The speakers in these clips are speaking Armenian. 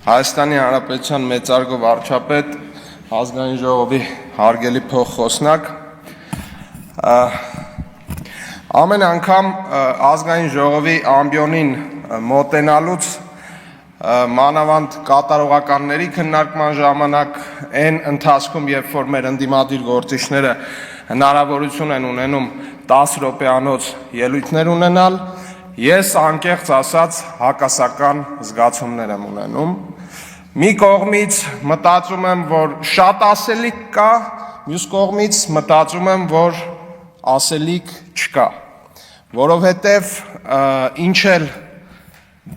Հայաստանի Հանրապետության մեծարգո վարչապետ, ազգային ժողովի հարգելի փոխխոսնակ, ամեն անգամ ազգային ժողովի ամբիոնին մոտենալուց մանավանդ կատարողականների քննարկման ժամանակ այն ընթացքում, երբ որ մեր ընդդիմադիր գործիչները հնարավորություն են ունենում 10 րոպեանոց ելույթներ ունենալ, ես անկեղծ ասած հակասական զգացումներ եմ ունենում։ Մի կողմից մտածում եմ, որ շատ ասելիք կա, մյուս կողմից մտածում եմ, որ ասելիք չկա, որովհետև ինչ էլ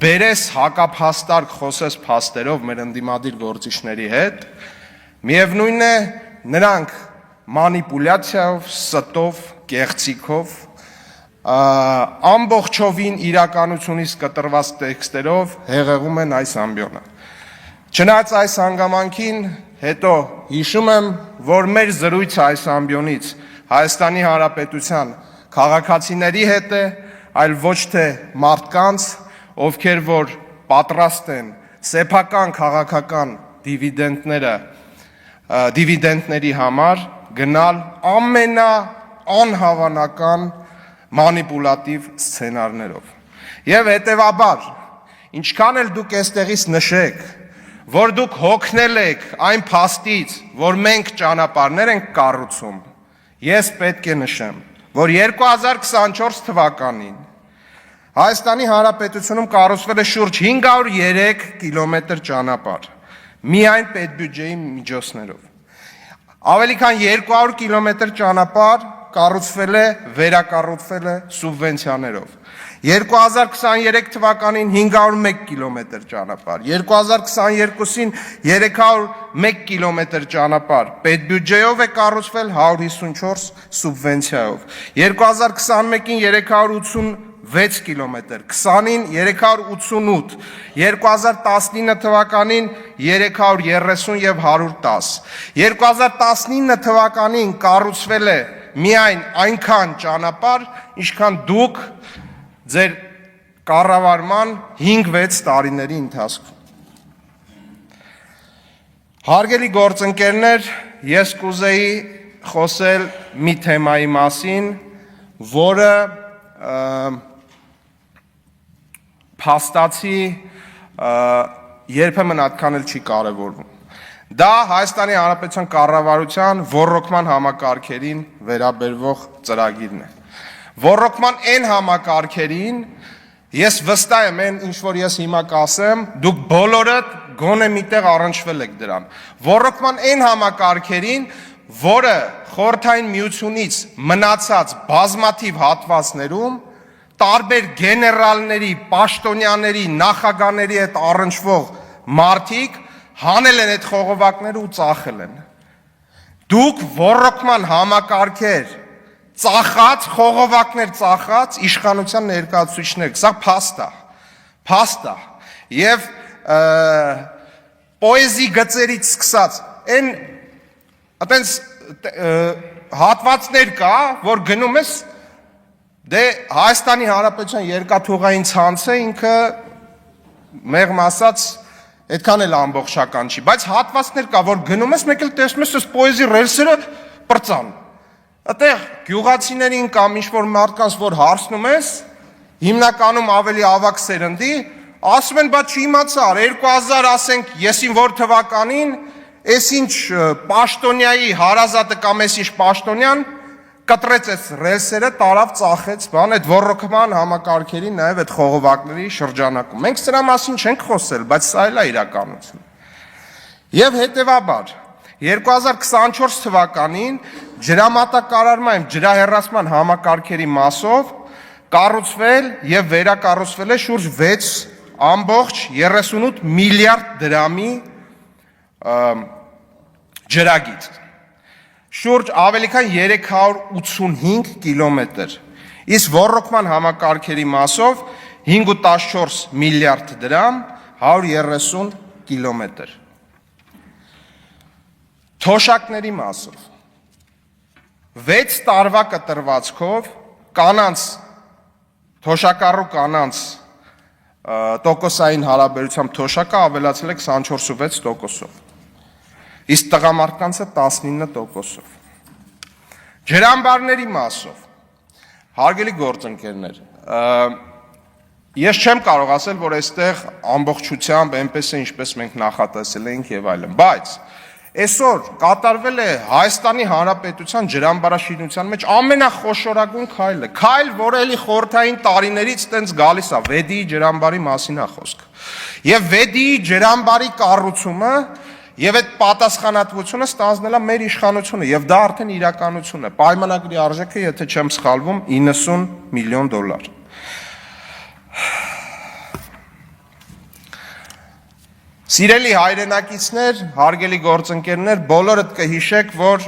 բերես հակափաստարկ խոսես փաստերով մեր ընդդիմադիր գործիչների հետ, միևնույն է նրանք մանիպուլյացիայով, ստով, կեղծիքով, ամբողջովին իրականությունից կտրված տեքստերով հեղեղում են այս ամբիոնը։ Չնայած այս հանգամանքին հետո հիշում եմ, որ մեր զրույցը այս ամբիոնից Հայաստանի Հանրապետության քաղաքացիների հետ է, այլ ոչ թե մարդկանց, ովքեր որ պատրաստ են սեփական քաղաքական դիվիդենտների համար գնալ ամենաանհավանական մանիպուլատիվ սցենարներով։ Եվ հետևաբար, ինչքան էլ դուք այստեղից նշեք, որ դուք հոգնել եք այն փաստից, որ մենք ճանապարհներ ենք կառուցում, ես պետք է նշեմ, որ 2024 թվականին Հայաստանի Հանրապետությունում կառուցվել է շուրջ 503 կիլոմետր ճանապարհ, միայն պետբյուջեի միջոցներով։ Ավելի քան 200 կիլոմետր ճանապարհ կառուցվել է, վերակառուցվել է սուբվենցիաներով։ 2023 թվականին 501 կիլոմետր ճանապարհ, 2022-ին 301 կիլոմետր ճանապարհ պետբյուջեով է կառուցվել 154 սուբվենցիայով, 2021-ին 386 կիլոմետր, 20-ին 388, 2019 թվականին 330 և 110, 2019 թվականին կառուցվել է միայն այնքան ճանապարհ, ինչքան դուք ձեր կառավարման 5-6 տարիների ընթացքում։ Հարգելի գործընկերներ, ես կուզեի խոսել մի թեմայի մասին, որը փաստացի երբեմն այդքան էլ չի կարևորվում։ Դա Հայաստանի Հանրապետության կառավարության ոռոգման համակարգերին վերաբերող ծրագիրն է։ Ոռոգման այն համակարգերին, ես վստահ եմ, այն ինչ որ ես հիմա կասեմ, դուք բոլորդ գոնե միտեղ առնչվել եք դրան։ Ոռոգման այն համակարգերին, որը Խորհրդային Միությունից մնացած բազմաթիվ հատվածներում տարբեր գեներալների, պաշտոնյաների, նախագահների հետ առնչվող մարդիկ հանել են այդ խողովակները ու ծախել են։ Դուք ոռոգման համակարգեր ծախած, խողովակներ ծախած իշխանության ներկայացուցիչներ, սա փաստ է, և պոեզի գծերից սկսած, այն այտենց հատվածներ կա, որ գնում ես, դե Հայաստանի Հանրապետության երկաթուղային ցանցը ինքը մեղմ ասած այդքան էլ ամբողջական չի, բայց հատվածներ կա, որ գնում ես, մեկ էլ տեսնում ես, այս պոեզի ռելսերը պրծան։ Այդտեղ գյուղացիներին կամ ինչ-որ մարդկանց, որ հարցնում ես, հիմնականում ավելի ավագ սերնդի, ասում են, բա չիմացար, 2000 ասենք եսին որ թվականին, ես ինչ պաշտոնյայի հարազատը կամ ես ինչ պաշտոնյան կտրեց այս ռելսերը, տարավ ծախեց, բան, այդ ոռոգման համակարգերի, նաև այդ խողովակների շրջանակում։ Մենք սրա մասին չենք խոսել, բայց սա էլ է իրականություն։ Եվ հետևաբար 2024 թվականին ջրամատակարարման, ջրահեռացման համակարգերի մասով կառուցվել և վերակառուցվել է շուրջ 6.38 միլիարդ դրամի ջրագիծ, շուրջ ավելի քան 385 կիլոմետր, իսկ ոռոգման համակարգերի մասով 5.14 միլիարդ դրամ, 130 կիլոմետր։ Թոշակների մասով 6 տարվա կտրվածքով կանանց, թոշակառու կանանց տոկոսային հարաբերությամբ թոշակը ավելացել է 24.6%-ով, իսկ տղամարդկանցը 19%-ով։ Ջրամբարների մասով, հարգելի գործընկերներ, ես չեմ կարող ասել, որ այստեղ ամբողջությամբ այնպես է, ինչպես մենք նախատեսել էինք եւ այլն, բայց այսօր կատարվել է Հայաստանի Հանրապետության ջրամբարաշինության մեջ ամենախոշորագույն քայլը, քայլ, որը էլի խորհրդային տարիներից տենց գալիս է, Վեդիի ջրամբարի մասին է խոսքը։ Եվ Վեդիի ջրամբարի կառուցումը եւ այդ պատասխանատվությունը ստանձնել է մեր իշխանությունը եւ դա արդեն իրականություն է։ Պայմանագրի արժեքը, եթե չեմ սխալվում, $90 միլիոն։ Սիրելի հայրենակիցներ, հարգելի գործընկերներ, բոլորդ կհիշեք, որ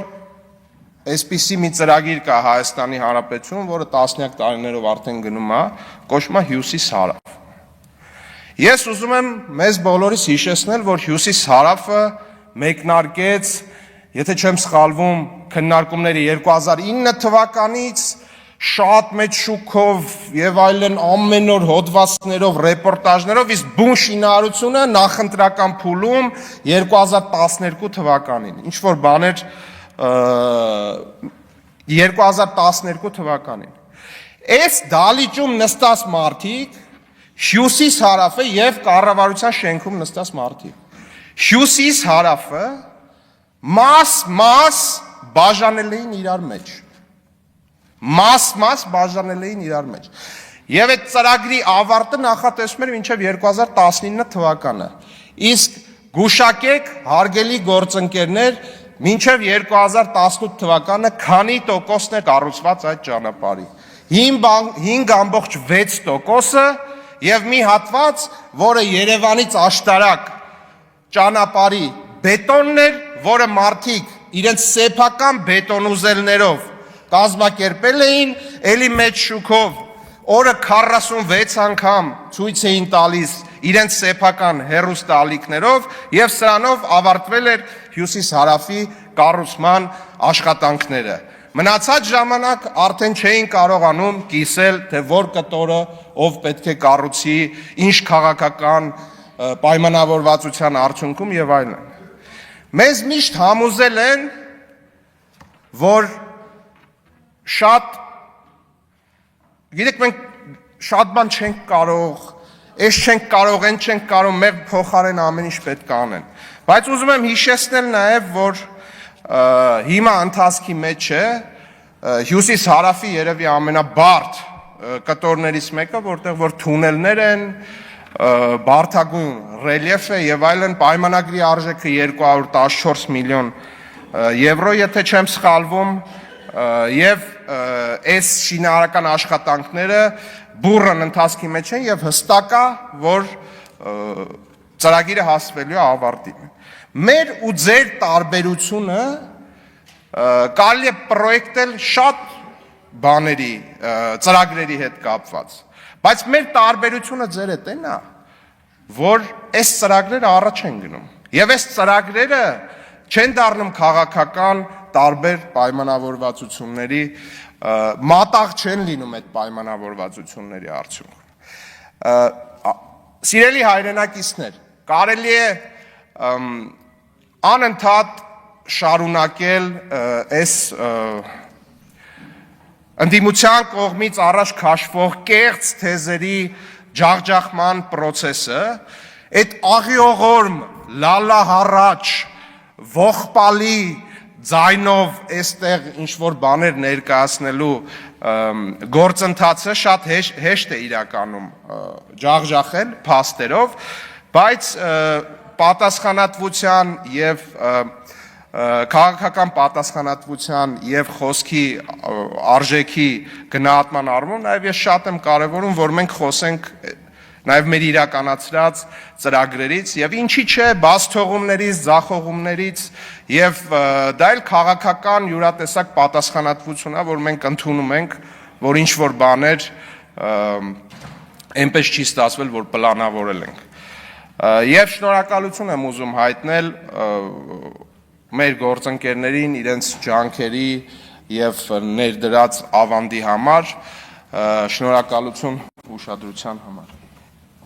այսպիսի մի ծրագիր կա Հայաստանի Հանրապետությունում, որը տասնյակ տարիներով արդեն գնում է, կոչվում է Հյուսիս-Հարավ։ Ես ուզում եմ մեզ բոլորիս հիշեցնել, որ Հյուսիս-Հարավը մեկնարկեց, եթե չեմ սխալվում, քննարկումների 2009 թվականից շատ մեծ շուկով եւ այլն ամեն օր հոդվածներով, ռեպորտաժներով, իսկ բուն շինարարությունը նախընտրական փուլում 2012 թվականին։ Ինչ որ բաներ 2012 թվականին։ Այս դալիճում նստած մարդիկ Հյուսիս-Հարավը եւ կառավարության շենքում նստած մարդիկ Հյուսիս-Հարավը մաս բաժանել էին իրար մեջ։ Մաս բաժանել էին իրար մեջ։ Եվ այդ ծրագրի ավարտը նախատեսվում էր մինչև 2019 թվականը։ Իսկ գուշակեք, հարգելի գործընկերներ, մինչև 2018 թվականը քանի տոկոսն է կառուցված այդ ճանապարհի։ 5.6%-ը եւ մի հատված, որը Երևանից աշտարակ ճանապարհի բետոնն էր, որը մարդիկ իրենց սեփական բետոնուզելներով կազմակերպել էին, էլի մեծ շուկով, օրը 46 անգամ ցույց էին տալիս իրենց սեփական հեռուստաալիքներով եւ սրանով ավարտվել էր Հյուսիս-Հարավի կառուցման աշխատանքները։ Մնացած ժամանակ արդեն չէին կարողանում կիսել, թե որ կտորը ով պետք է կառուցի, ինչ քաղաքական պայմանավորվածության արդյունքում եւ այլն։ Մեզ միշտ համոզել են, որ շատ, գիտեք, մենք շատ բան չենք կարող, այս չենք կարող, այն չենք կարող, մեր փոխարեն ամեն ինչ պետք է անեն։ Բայց ուզում եմ հիշեցնել նաև, որ հիմա ընթացքի մեջ է Հյուսիս-Հարավի երևի ամենաբարդ կտորներից մեկը, որտեղ որ թունելներ են, բարդագույն ռելիեֆ է եւ այլն, պայմանագրի արժեքը 214 միլիոն եվրո, եթե չեմ սխալվում, եւ այս շինարարական աշխատանքները բուրըն ընթացքի մեջ են եւ հստակ է, որ ծրագիրը հասվելու է ավարտին։ Մեր ու ձեր տարբերությունը կարելի է պրոյեկտել շատ բաների, ծրագրերի հետ կապված, բայց մեր տարբերությունը ձեր հետ էն է, որ այս ծրագրերը առաջ են գնում եւ այս ծրագրերը չեն դառնում քաղաքական տարբեր պայմանավորվածությունների, մատաղ չեն լինում այդ պայմանավորվածությունների արդյունքում։ Սիրելի հայրենակիցներ, կարելի է անընդհատ շարունակել այս ընդդիմության կողմից առաջ քաշվող կեղծ թեզերի ջախջախման process-ը, այդ աղիողորմ, լալահառաչ, ողբալի ձայնով այստեղ ինչ-որ բաներ ներկայացնելու գործընթացը շատ հեշտ է իրականում ջախջախել փաստերով, բայց պատասխանատվության եւ քաղաքական պատասխանատվության եւ խոսքի արժեքի գնահատման առումով նաեւ ես շատ եմ կարեւորում, որ մենք խոսենք նաեւ մեր իրականացրած ծրագրերից եւ ինչի՞ չէ բացթողումներից, ձախողումներից եւ դա էլ քաղաքական յուրատեսակ պատասխանատվություն է, որ մենք ընդունում ենք, որ ինչ որ բաներ այնպես չի ստացվել, որ պլանավորել ենք։ Եվ շնորհակալություն եմ ուզում հայտնել մեր գործընկերներին իրենց ջանքերի եւ ներդրած ավանդի համար, շնորհակալություն ուշադրության համար։